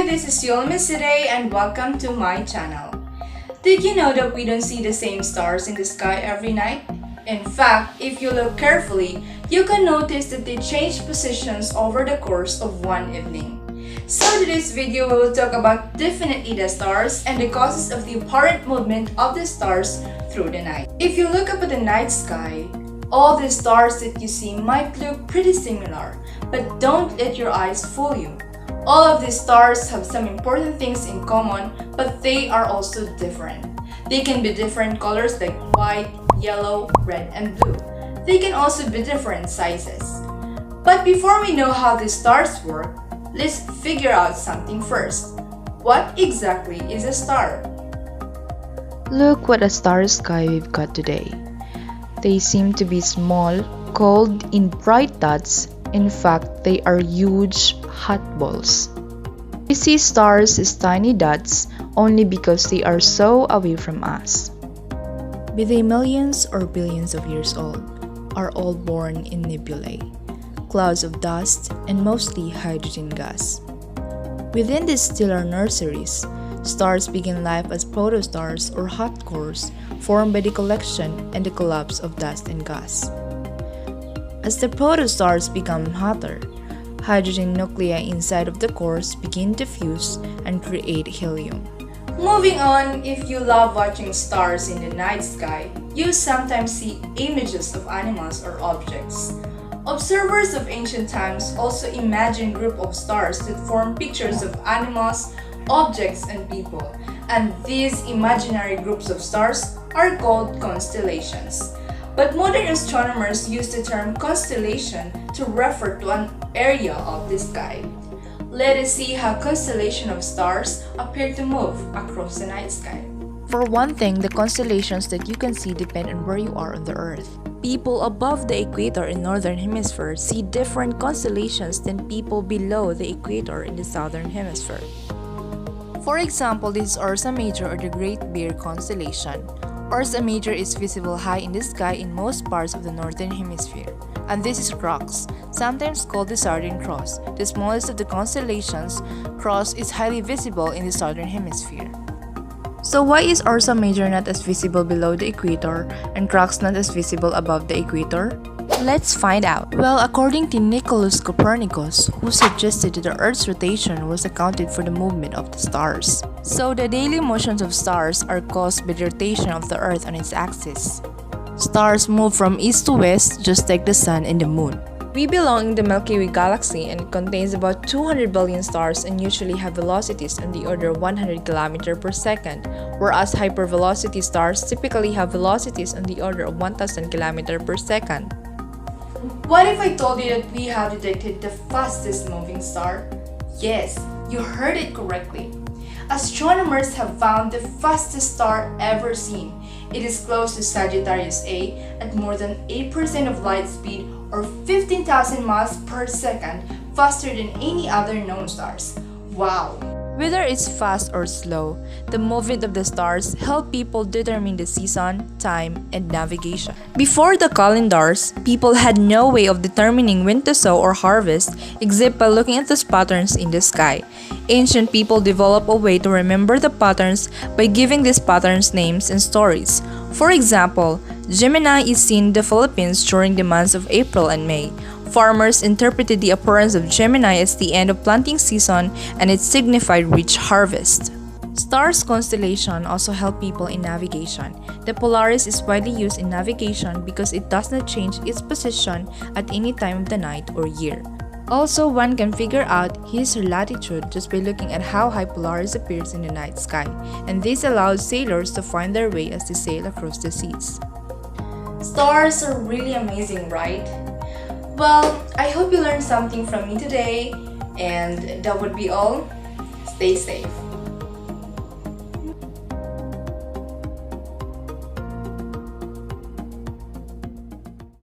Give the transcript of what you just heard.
Hi, this is Yolmis today and welcome to my channel. Did you know that we don't see the same stars in the sky every night? In fact, if you look carefully, you can notice that they change positions over the course of one evening. So in this video, we will talk about definitely the stars and the causes of the apparent movement of the stars through the night. If you look up at the night sky, all the stars that you see might look pretty similar, but don't let your eyes fool you. All of these stars have some important things in common, but they are also different. They can be different colors like white, yellow, red, and blue. They can also be different sizes. But before we know how these stars work, let's figure out something first. What exactly is a star? Look what a starry sky we've got today. They seem to be small, cold in bright dots. In fact, they are huge hot balls. We see stars as tiny dots only because they are so away from us. Be they millions or billions of years old, are all born in nebulae, clouds of dust and mostly hydrogen gas. Within these stellar nurseries, stars begin life as protostars or hot cores formed by the collection and the collapse of dust and gas. As the protostars become hotter, hydrogen nuclei inside of the cores begin to fuse and create helium. Moving on, if you love watching stars in the night sky, you sometimes see images of animals or objects. Observers of ancient times also imagined groups of stars that form pictures of animals, objects, and people, and these imaginary groups of stars are called constellations. But modern astronomers use the term constellation to refer to an area of the sky. Let us see how constellations of stars appear to move across the night sky. For one thing, the constellations that you can see depend on where you are on the Earth. People above the equator in northern hemisphere see different constellations than people below the equator in the southern hemisphere. For example, this is Ursa Major or the Great Bear constellation. Ursa Major is visible high in the sky in most parts of the northern hemisphere. And this is Crux, sometimes called the Southern Cross. The smallest of the constellations, Cross is highly visible in the southern hemisphere. So why is Ursa Major not as visible below the equator and Crux not as visible above the equator? Let's find out. Well, according to Nicolaus Copernicus, who suggested that the Earth's rotation was accounted for the movement of the stars. So the daily motions of stars are caused by the rotation of the Earth on its axis. Stars move from east to west just like the sun and the moon. We belong in the Milky Way galaxy and it contains about 200 billion stars and usually have velocities on the order of 100 km per second, whereas hypervelocity stars typically have velocities on the order of 1000 km per second. What if I told you that we have detected the fastest moving star? Yes, you heard it correctly. Astronomers have found the fastest star ever seen. It is close to Sagittarius A at more than 8% of light speed or 15,000 miles per second, faster than any other known stars. Wow! Whether it's fast or slow, the movement of the stars help people determine the season, time, and navigation. Before the calendars, people had no way of determining when to sow or harvest except by looking at those patterns in the sky. Ancient people developed a way to remember the patterns by giving these patterns names and stories. For example, Gemini is seen in the Philippines during the months of April and May. Farmers interpreted the appearance of Gemini as the end of planting season and it signified rich harvest. Stars constellation also help people in navigation. The Polaris is widely used in navigation because it does not change its position at any time of the night or year. Also, one can figure out his or latitude just by looking at how high Polaris appears in the night sky, and this allows sailors to find their way as they sail across the seas. Stars are really amazing, right? Well, I hope you learned something from me today, and that would be all. Stay safe.